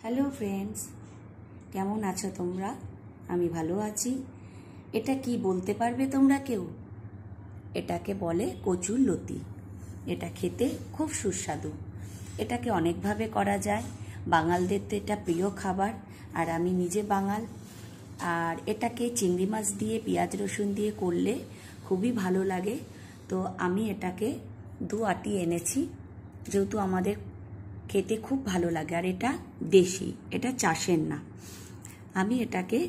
Hello friends, কেমন আছো তোমরা? আমি ভালো আছি। এটা কি বলতে পারবে তোমরা কেউ? এটাকে বলে কচুর লতি। এটা খেতে খুব সুস্বাদু। এটাকে অনেকভাবে করা যায়। বাঙালদের তো এটা প্রিয় খাবার, আর আমি নিজে বাঙাল। আর এটাকে চিংড়ি মাছ দিয়ে পেঁয়াজ রসুন দিয়ে করলে খুবই ভালো লাগে। তো আমি এটাকে 2 আটি এনেছি, যেহেতু আমাদের খেতে খুব ভালো লাগে। আর এটা দেশি, এটা চাষের না। আমি এটাকে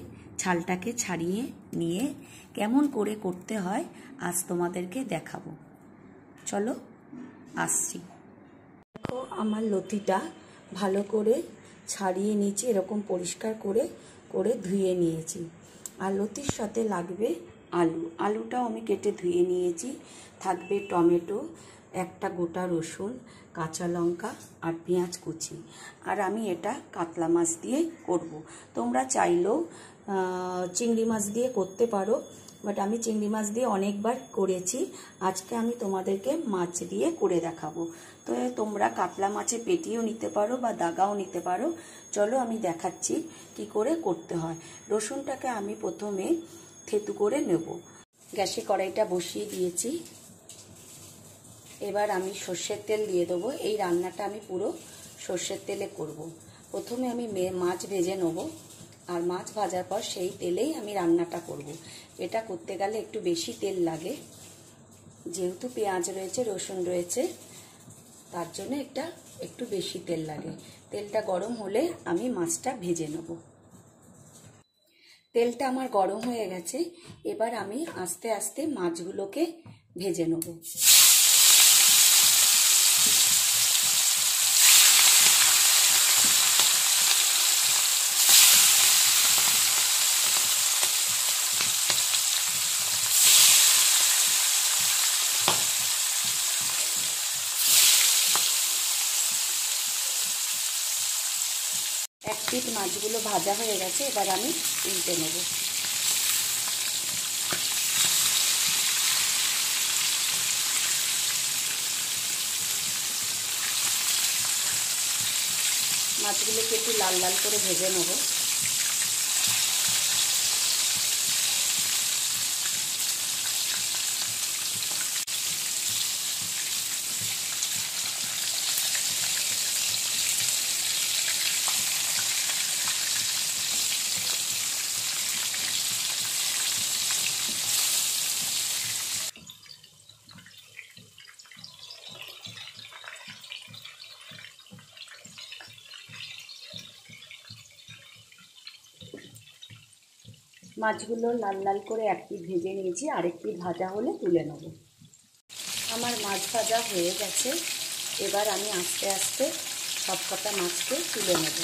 ছালটাকে ছাড়িয়ে নিয়ে কেমন করে করতে হয় আজ তোমাদেরকে দেখাবো। চলো আসছি। দেখো, আমার লতিটা ভালো করে ছাড়িয়ে নিয়েছি, এরকম পরিষ্কার করে করে ধুয়ে নিয়েছি। আর লতির সাথে লাগবে আলুটাও আমি কেটে ধুয়ে নিয়েছি। থাকবে টমেটো, একটা গোটা রসুন, কাঁচা লঙ্কা আর পেঁয়াজ কুচি। আর আমি এটা কাতলা মাছ দিয়ে করব। তোমরা চাইলেও চিংড়ি মাছ দিয়ে করতে পারো, বাট আমি চিংড়ি মাছ দিয়ে অনেকবার করেছি। আজকে আমি তোমাদেরকে মাছ দিয়ে করে দেখাবো। তো তোমরা কাতলা মাছে পেটিও নিতে পারো বা দাগাও নিতে পারো। চলো আমি দেখাচ্ছি কি করে করতে হয়। রসুনটাকে আমি প্রথমে থেতু করে নেব। গ্যাসে কড়াইটা বসিয়ে দিয়েছি। এবার আমি সর্ষের তেল দিয়ে দেবো। এই রান্নাটা আমি পুরো সর্ষের তেলে করব। প্রথমে আমি মাছ ভেজে নেব, আর মাছ ভাজার পর সেই তেলেই আমি রান্নাটা করব। এটা করতে গেলে একটু বেশি তেল লাগে, যেহেতু পেঁয়াজ রয়েছে, রসুন রয়েছে, তার জন্য একটু বেশি তেল লাগে। তেলটা গরম হলে আমি মাছটা ভেজে নেব। তেলটা আমার গরম হয়ে গেছে। এবার আমি আস্তে আস্তে মাছগুলোকে ভেজে নেব। এক পিঠ মাছগুলো ভাজা হয়ে গেছে, এবার আমি উল্টে নেব। মাছগুলোকে একটু লাল লাল করে ভেজে নেব। মাছগুলো লাল লাল করে এক পিঠ ভেজে নিয়েছি, আরেক পিঠ ভাজা হলে তুলে নেব। আমার মাছ ভাজা হয়ে গেছে। এবার আমি আস্তে আস্তে সব কটা মাছকে তুলে নেব।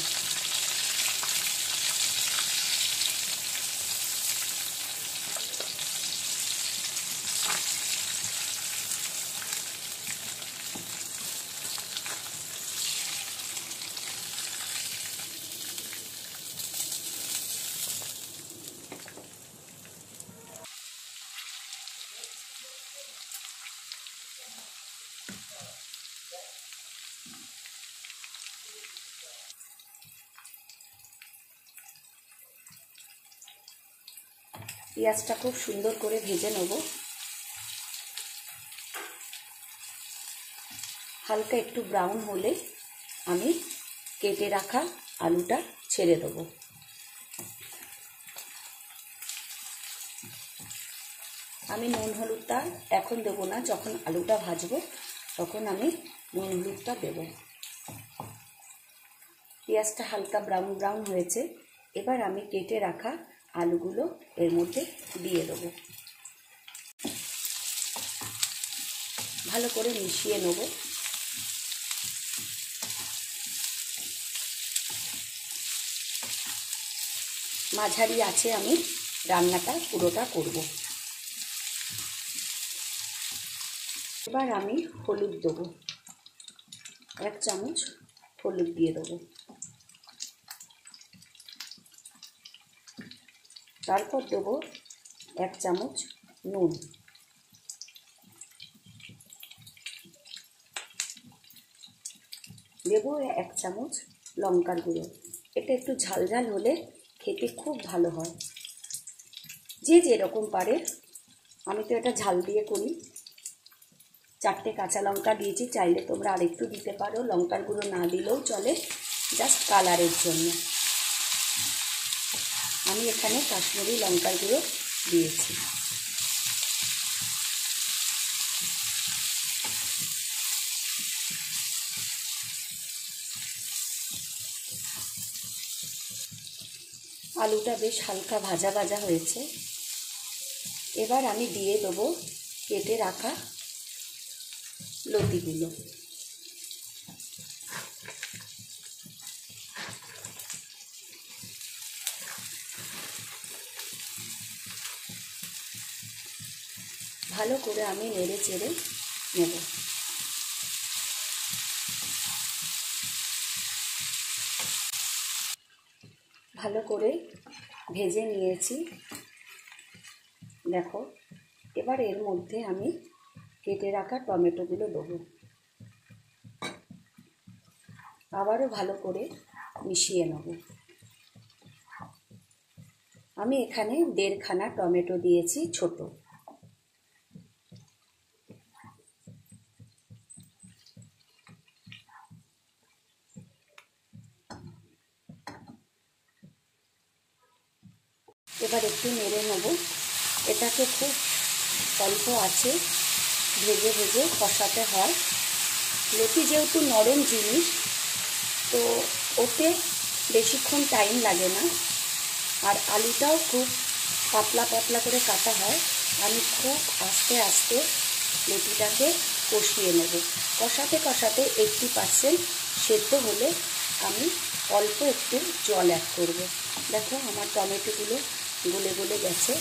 পেঁয়াজটা খুব সুন্দর করে ভেজে নেব। হালকা একটু ব্রাউন হলে আমি কেটে রাখা আলুটা ছেড়ে দেব। আমি নুন হলুদটা এখন দেবো না, যখন আলুটা ভাজবো তখন আমি নুন হলুদটা দেব। পেঁয়াজটা হালকা ব্রাউন ব্রাউন হয়েছে। এবার আমি কেটে রাখা আলুগুলো এর মধ্যে দিয়ে দেবো। ভালো করে মিশিয়ে নেব। মাঝারি আছে আমি রান্নাটা পুরোটা করব। এবার আমি হলুদ দেবো, 1 চামচ হলুদ দিয়ে দেবো। তারপর দেবো 1 চামচ নুন। দেবো 1 চামচ লঙ্কার গুঁড়ো। এটা একটু ঝাল ঝাল হলে খেতে খুব ভালো হয়। যে যেরকম পারে, আমি তো এটা ঝাল দিয়ে করি। 4টে কাঁচা লঙ্কা দিয়েছি, চাইলে তোমরা আরেকটু দিতে পারো, লঙ্কার গুঁড়ো না দিলেও চলে, জাস্ট কালারের জন্য। আমি এখানে কাশ্মীরি লঙ্কার গুঁড়ো দিয়েছি। আলুটা বেশ হালকা ভাজা ভাজা হয়েছে। এবার আমি দিয়ে দেবো কেটে রাখা লতিগুলো। ভালো করে আমি নেড়ে চেড়ে নেব। ভালো করে ভেজে নিয়েছি, দেখো। এবার এর মধ্যে আমি কেটে রাখা টমেটোগুলো দেবো। আবারও ভালো করে মিশিয়ে নেব। আমি এখানে 1.5 খানা টমেটো দিয়েছি, ছোট। এবার একটু নেড়ে নেব। এটাকে খুব অল্প আছে ভেজে ভেজে কষাতে হয়। লতি যেহেতু নরম জিনিস, তো ওতে বেশিক্ষণ টাইম লাগে না। আর আলুটাও খুব পাতলা পাতলা করে কাটা হয়। আমি খুব আস্তে আস্তে লতিটাকে কষিয়ে নেব। কষাতে কষাতে 80% সেদ্ধ হলে আমি অল্প একটু জল অ্যাড করব। দেখো আমার টমেটোগুলো গলে গলে গেছে।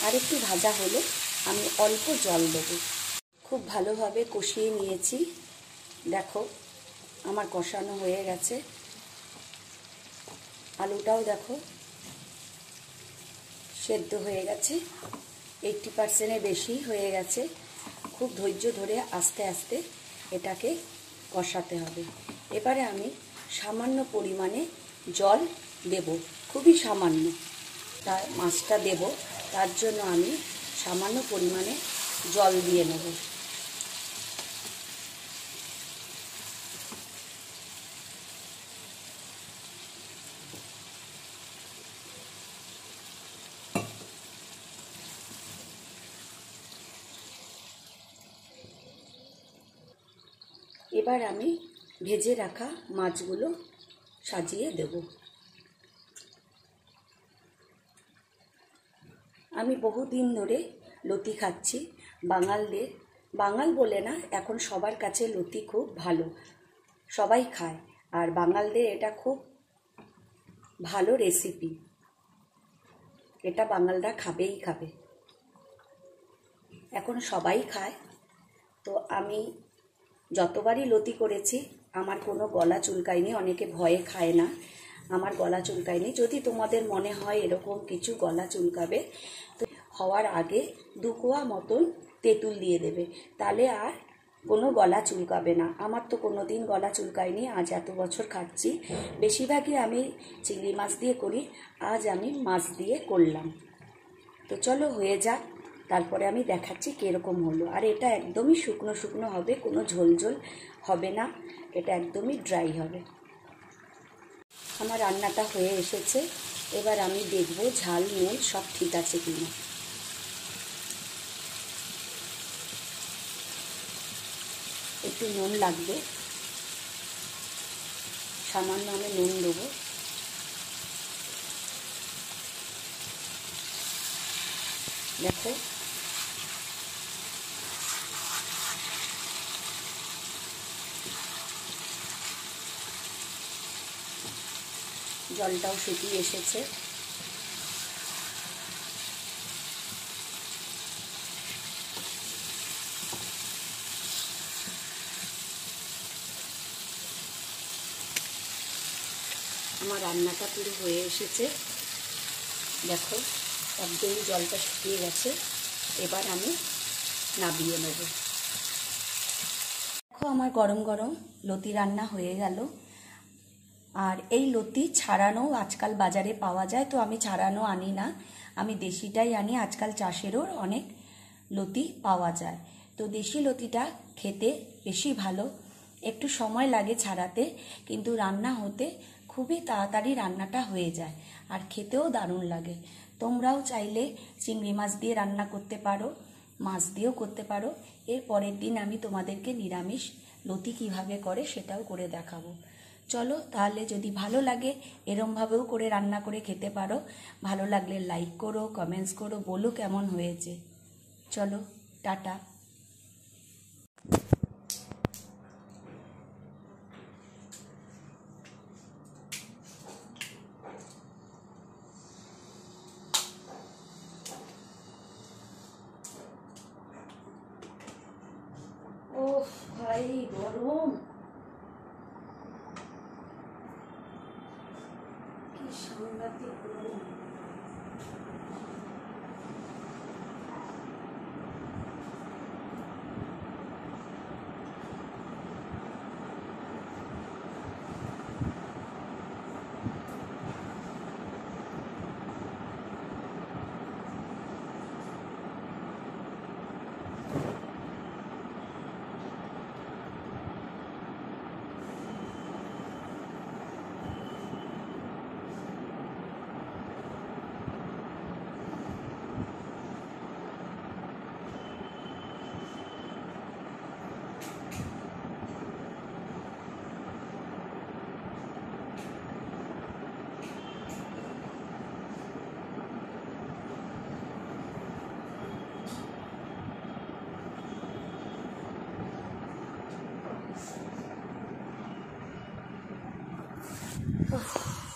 আর একটু ভাজা হলে আমি অল্প জল দেবো। খুব ভালোভাবে কষিয়ে নিয়েছি। দেখো আমার কষানো হয়ে গেছে। আলুটাও দেখো সেদ্ধ হয়ে গেছে, 80%-এর বেশি হয়ে গেছে। খুব ধৈর্য ধরে আস্তে আস্তে এটাকে কষাতে হবে। এবারে আমি সামান্য পরিমাণে জল দেব, খুবই সামান্য। তার মাছটা দেব, তার জন্য আমি সামান্য পরিমাণে জল দিয়ে নেব। এবার আমি ভেজে রাখা মাছগুলো সাজিয়ে দেব। আমি বহুদিন ধরে লতি খাচ্ছি। বাঙালদের, বাঙাল বলে না, এখন সবার কাছে লতি খুব ভালো, সবাই খায়। আর বাঙালদের এটা খুব ভালো রেসিপি, এটা বাঙালরা খাবেই খাবে, এখন সবাই খায়। তো আমি যতবারই লতি করেছি আমার কোনো গলা চুলকায়নি। অনেকে ভয়ে খায় না, আমার গলা চুলকায়নি। যদি তোমাদের মনে হয় এরকম কিছু গলা চুলকাবে, তো হওয়ার আগে 2 কোয়া মতন তেঁতুল দিয়ে দেবে, তাহলে আর কোনো গলা চুলকাবে না। আমার তো কোনো দিন গলা চুলকায়নি, আজ এত বছর খাচ্ছি। বেশিরভাগই আমি চিংড়ি মাছ দিয়ে করি, আজ আমি মাছ দিয়ে করলাম। তো চলো হয়ে যাক, তারপরে আমি দেখাচ্ছি কীরকম হলো। আর এটা একদমই শুকনো শুকনো হবে, কোনো ঝোল ঝোল হবে না, এটা একদমই ড্রাই হবে। আমার রান্নাটা হয়ে এসেছে। এবার আমি দেখব ঝাল নুন সব ঠিক আছে কিনা। একটু নুন লাগবে, সামান্য আমি নুন দেবো। দেখো জলটাও শুকিয়ে এসেছে। আমার রান্নাটা পুরো হয়ে এসেছে, দেখো একদমই জলটা শুকিয়ে গেছে। এবার আমি নামিয়ে নেব। আমার গরম গরম লতি রান্না হয়ে গেল। আর এই লতি ছাড়ানো আজকাল বাজারে পাওয়া যায়, তো আমি ছাড়ানো আনি না, আমি দেশিটাই আনি। আজকাল চাষেরও অনেক লতি পাওয়া যায়, তো দেশি লতিটা খেতে বেশি ভালো। একটু সময় লাগে ছাড়াতে, কিন্তু রান্না হতে খুবই তাড়াতাড়ি রান্নাটা হয়ে যায় আর খেতেও দারুণ লাগে। তোমরাও চাইলে চিংড়ি মাছ দিয়ে রান্না করতে পারো, মাছ দিয়েও করতে পারো। এর পরের দিন আমি তোমাদেরকে নিরামিষ লতি কিভাবে করে সেটাও করে দেখাবো। চলো তাহলে, যদি ভালো লাগে এরমভাবেও করে রান্না করে খেতে পারো। ভালো লাগলে লাইক করো, কমেন্টস করো, বলো কেমন হয়েছে। চলো, টাটা। ওহ ভাই, গরম, কি সাংঘাতিক গরম। উফ।